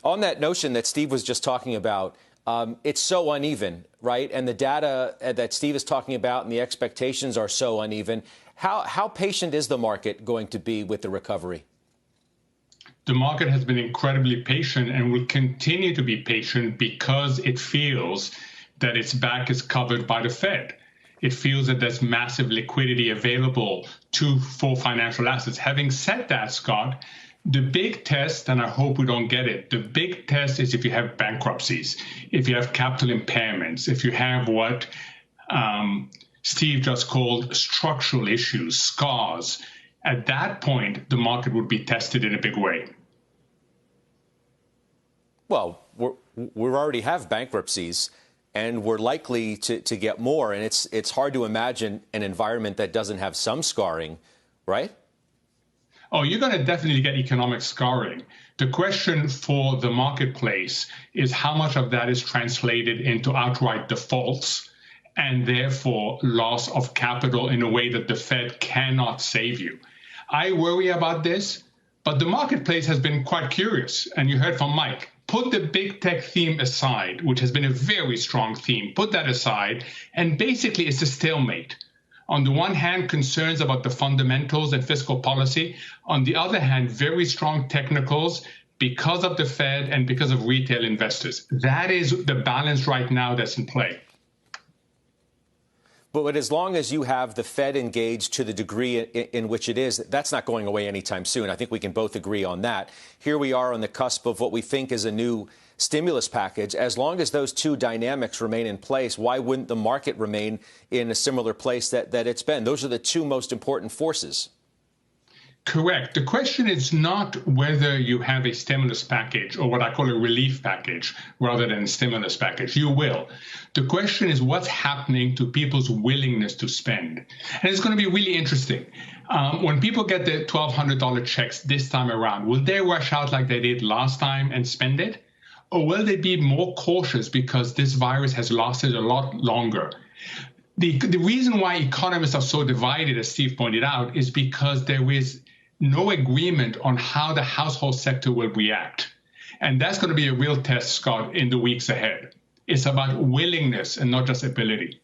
On that notion that Steve was just talking about, it's so uneven, right? And the data that Steve is talking about and the expectations are so uneven. How patient is the market going to be with the recovery? The market has been incredibly patient and will continue to be patient because it feels that its back is covered by the Fed. It feels that there's massive liquidity available for financial assets. Having said that, Scott, the big test, and I hope we don't get it, the big test is if you have bankruptcies, if you have capital impairments, if you have what Steve just called structural issues, scars. At that point, the market would be tested in a big way. Well, we already have bankruptcies, and we're likely to get more. And it's hard to imagine an environment that doesn't have some scarring, right? Oh, you're going to definitely get economic scarring. The question for the marketplace is how much of that is translated into outright defaults and therefore loss of capital in a way that the Fed cannot save you. I worry about this, but the marketplace has been quite curious. And you heard from Mike. Put the big tech theme aside, which has been a very strong theme, put that aside, and basically it's a stalemate. On the one hand, concerns about the fundamentals and fiscal policy. On the other hand, very strong technicals because of the Fed and because of retail investors. That is the balance right now that's in play. But as long as you have the Fed engaged to the degree in which it is, that's not going away anytime soon. I think we can both agree on that. Here we are on the cusp of what we think is a new stimulus package. As long as those two dynamics remain in place, why wouldn't the market remain in a similar place that it's been? Those are the two most important forces. Correct. The question is not whether you have a stimulus package or what I call a relief package rather than a stimulus package. You will. The question is what's happening to people's willingness to spend. And it's going to be really interesting. When people get the $1,200 checks this time around, will they rush out like they did last time and spend it? Or will they be more cautious because this virus has lasted a lot longer? The reason why economists are so divided, as Steve pointed out, is because there is no agreement on how the household sector will react. And that's going to be a real test, Scott, in the weeks ahead. It's about willingness and not just ability.